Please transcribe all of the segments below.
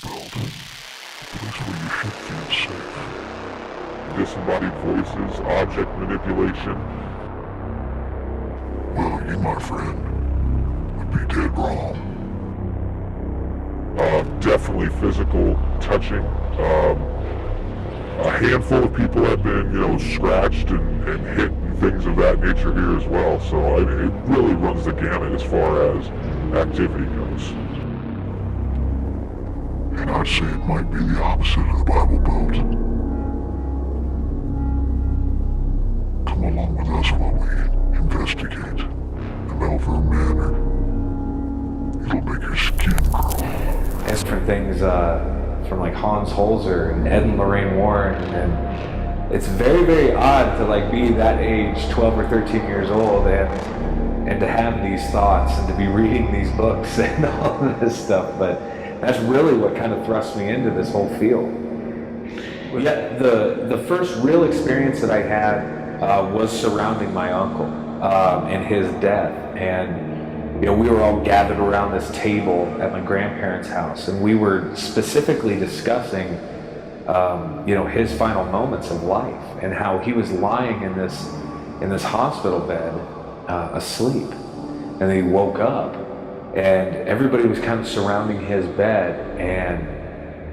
Bible Belt, a place where you should feel safe. Disembodied voices, object manipulation. Well, you, my friend, would be dead wrong. Definitely physical touching. A handful of people have been, scratched and hit and things of that nature here as well. So it really runs the gamut as far as activity goes. And I'd say it might be the opposite of the Bible Belt. Come along with us while we investigate the Malvern Manor. It'll make your skin crawl. And different things from like Hans Holzer and Ed and Lorraine Warren, and it's very, very odd to be that age, 12 or 13 years old, and to have these thoughts and to be reading these books and all of this stuff. But that's really what kind of thrust me into this whole field. Yeah, the first real experience that I had was surrounding my uncle and his death, and we were all gathered around this table at my grandparents' house, and we were specifically discussing, his final moments of life and how he was lying in this hospital bed, asleep, and then he woke up, and everybody was kind of surrounding his bed, and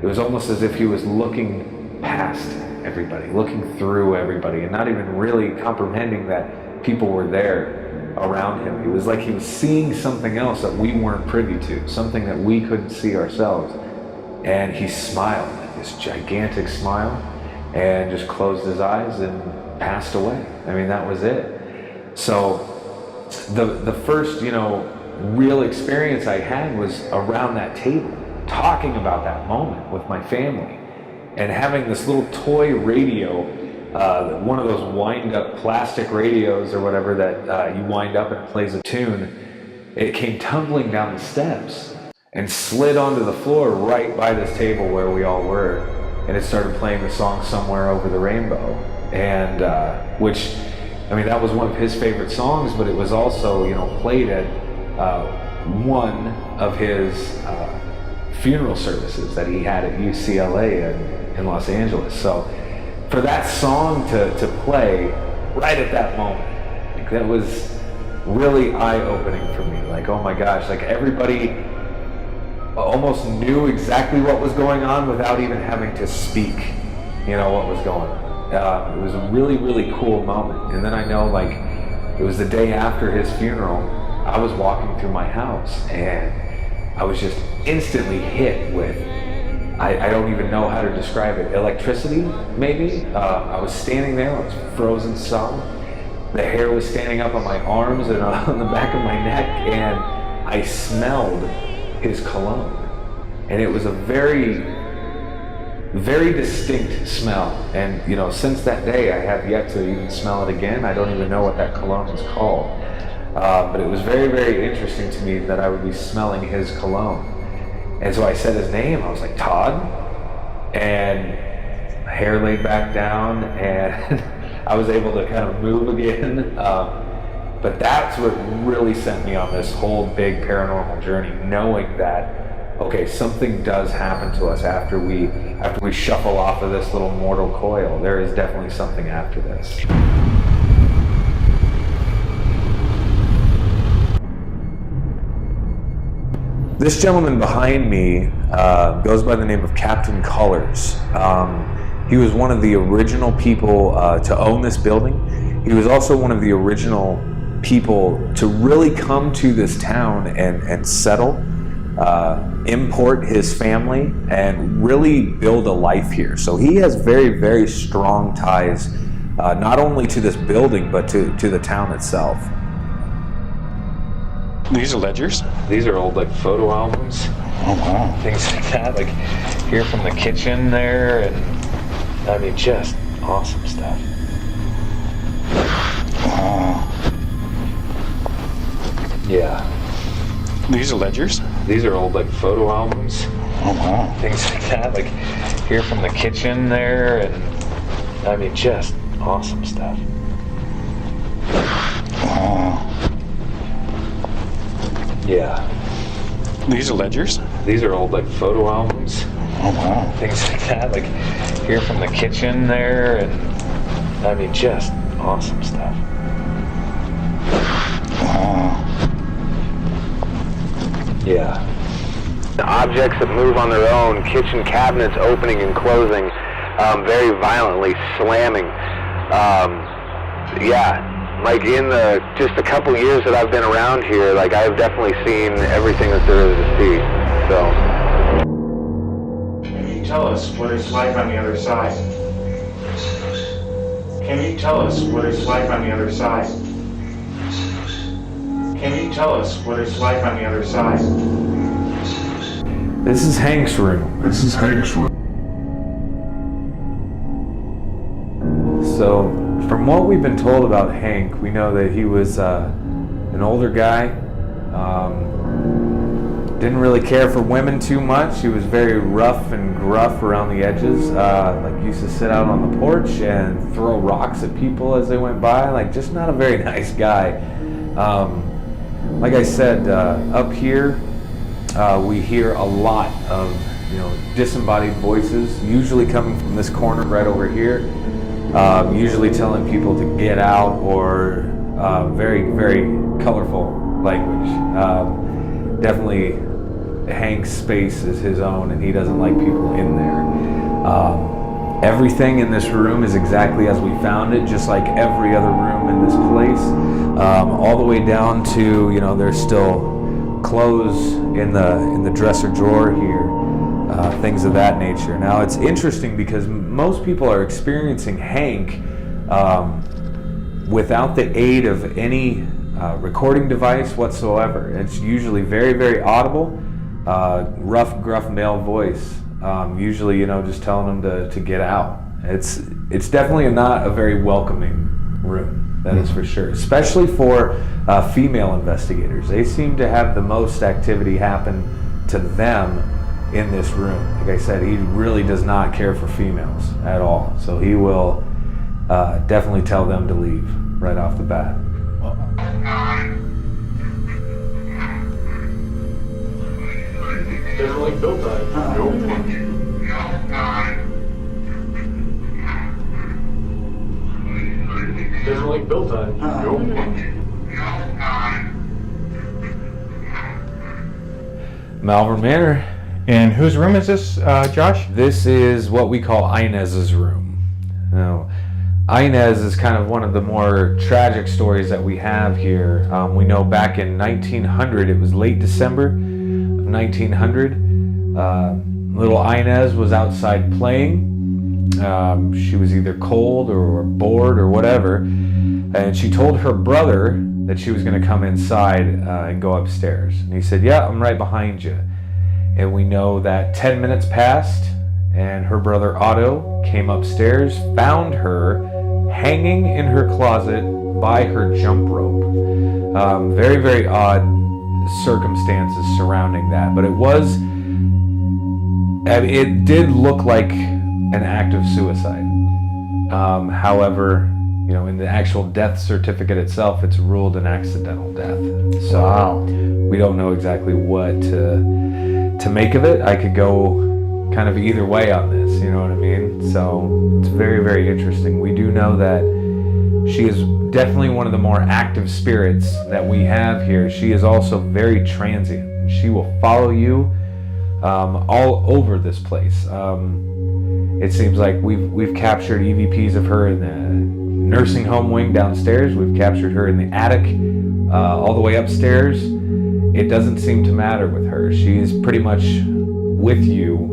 it was almost as if he was looking past everybody, looking through everybody, and not even really comprehending that people were there around him. It was like he was seeing something else that we weren't privy to, something that we couldn't see ourselves. And he smiled, this gigantic smile, and just closed his eyes and passed away. I mean, that was it. So the first, real experience I had was around that table, talking about that moment with my family, and having this little toy radio, one of those wind-up plastic radios or whatever that you wind up and it plays a tune. It came tumbling down the steps and slid onto the floor right by this table where we all were, and it started playing the song Somewhere Over the Rainbow, and which, that was one of his favorite songs, but it was also, played at one of his funeral services that he had at UCLA in Los Angeles. So for that song to play right at that moment, that was really eye-opening for me. Oh my gosh, everybody almost knew exactly what was going on without even having to speak, what was going on. It was a really, really cool moment. And then I know, it was the day after his funeral, I was walking through my house, and I was just instantly hit with, I don't even know how to describe it, electricity, maybe? I was standing there, I was frozen solid. The hair was standing up on my arms and on the back of my neck, and I smelled his cologne. And it was a very, very distinct smell. And, since that day, I have yet to even smell it again. I don't even know what that cologne was called. But it was very, very interesting to me that I would be smelling his cologne. And so I said his name. I was like, Todd, and hair laid back down, and I was able to kind of move again. But that's what really sent me on this whole big paranormal journey, knowing that, okay, something does happen to us after we shuffle off of this little mortal coil. There is definitely something after this. This gentleman behind me goes by the name of Captain Colors. He was one of the original people to own this building. He was also one of the original people to really come to this town and settle, import his family, and really build a life here. So he has very, very strong ties, not only to this building, but to the town itself. These are ledgers? These are old photo albums. Oh wow. Things like that, here from the kitchen there, and just awesome stuff. Wow. Yeah. These are ledgers? These are old photo albums. Oh wow. Things like that, here from the kitchen there, and just awesome stuff. Wow. Yeah. These are ledgers? These are old photo albums. Oh, wow. Things like that, like here from the kitchen there, and I mean, just awesome stuff. Wow. Yeah. The objects that move on their own, kitchen cabinets opening and closing very violently, slamming. Yeah, like in the just a couple years that I've been around here, like I've definitely seen everything that there is to see. So. Can you tell us what it's like on the other side? Can you tell us what it's like on the other side? Can you tell us what it's like on the other side? This is Hank's room. This is Hank's room. So, from what we've been told about Hank, we know that he was an older guy. Didn't really care for women too much. He was very rough and gruff around the edges. Like used to sit out on the porch and throw rocks at people as they went by. Like just not a very nice guy. Like I said, up here we hear a lot of disembodied voices, usually coming from this corner right over here. Usually telling people to get out, or very, very colorful language. Definitely Hank's space is his own, and he doesn't like people in there. Everything in this room is exactly as we found it, just like every other room in this place. All the way down to, there's still clothes in the dresser drawer here. Things of that nature. Now it's interesting because most people are experiencing Hank without the aid of any recording device whatsoever. It's usually very, very audible, rough, gruff male voice. Usually, just telling them to get out. It's definitely not a very welcoming room. That is for sure, especially for female investigators. They seem to have the most activity happen to them in this room. Like I said, he really does not care for females at all. So he will definitely tell them to leave right off the bat. Doesn't like Bill died. Doesn't like Bill died. Malvern Manor. And whose room is this, Josh? This is what we call Inez's room. Now, Inez is kind of one of the more tragic stories that we have here. We know back in 1900, it was late December of 1900, little Inez was outside playing. She was either cold or bored or whatever, and she told her brother that she was going to come inside and go upstairs. And he said, "Yeah, I'm right behind you." And we know that 10 minutes passed, and her brother Otto came upstairs, found her hanging in her closet by her jump rope. Very, very odd circumstances surrounding that, but it did look like an act of suicide. However, in the actual death certificate itself, it's ruled an accidental death. So Wow. we don't know exactly what to make of it. I could go kind of either way on this, you know what I mean? So it's very, very interesting. We do know that she is definitely one of the more active spirits that we have here. She is also very transient, and she will follow you all over this place. It seems like we've captured EVPs of her in the nursing home wing downstairs. We've captured her in the attic, all the way upstairs. It doesn't seem to matter with her. She is pretty much with you,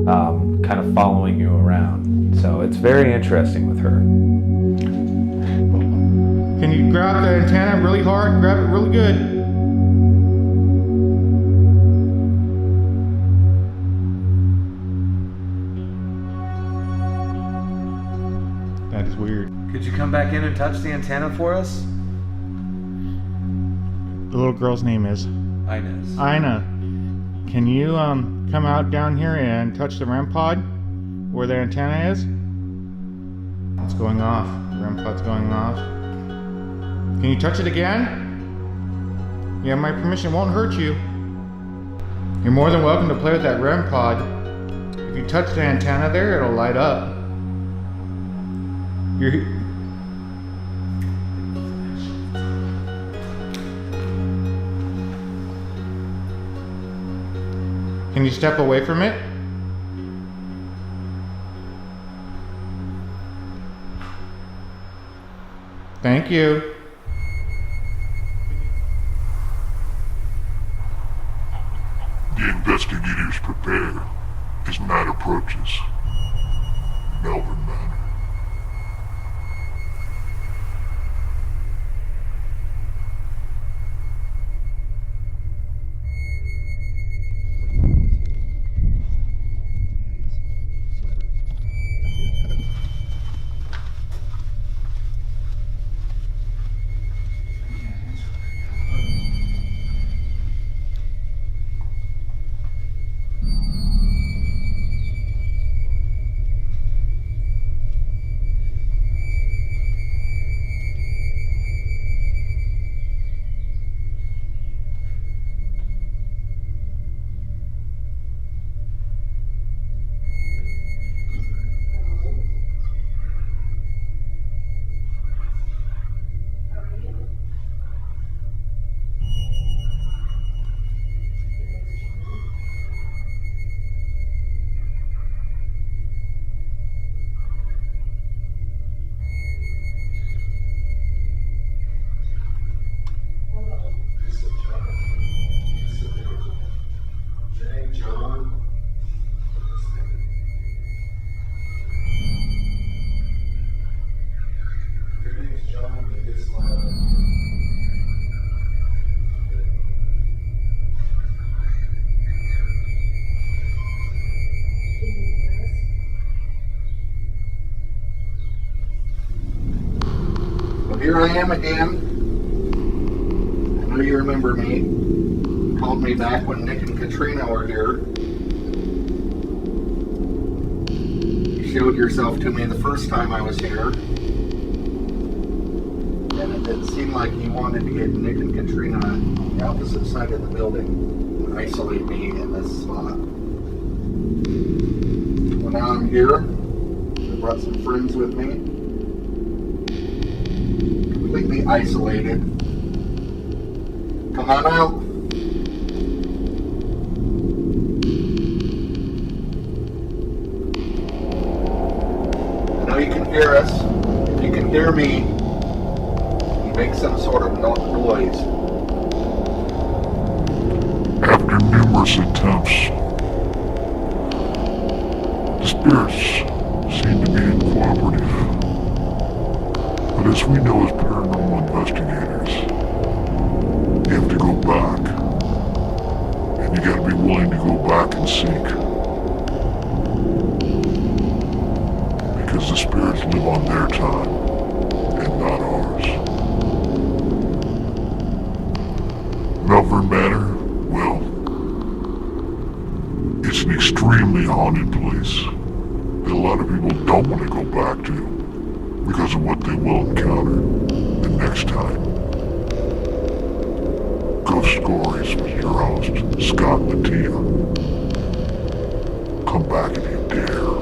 kind of following you around. So it's very interesting with her. Can you grab the antenna really hard? Grab it really good. That is weird. Could you come back in and touch the antenna for us? The little girl's name is Inez. Ina. Can you come out down here and touch the REM pod where the antenna is? It's going off. The REM pod's going off. Can you touch it again? Yeah, my permission won't hurt you. You're more than welcome to play with that REM pod. If you touch the antenna there, it'll light up. Can you step away from it? Thank you. The investigators prepare as night approaches. Malvern Manor. Here I am again. I know you remember me. You called me back when Nick and Katrina were here. You showed yourself to me the first time I was here. And it did seem like you wanted to get Nick and Katrina on the opposite side of the building and isolate me in this spot. Well, now I'm here. I brought some friends with me. Completely isolated. Come on out. I know you can hear us. If you can hear me, you make some sort of noise. After numerous attempts, the spirits seem to be uncooperative. But as we know as paranormal investigators, you have to go back. And you gotta be willing to go back and seek. Because the spirits live on their time, and not ours. Malvern Manor, well, it's an extremely haunted place that a lot of people don't want to go back to, because of what they will encounter the next time. Ghost Stories with your host, Scott Litaea. Come back if you dare.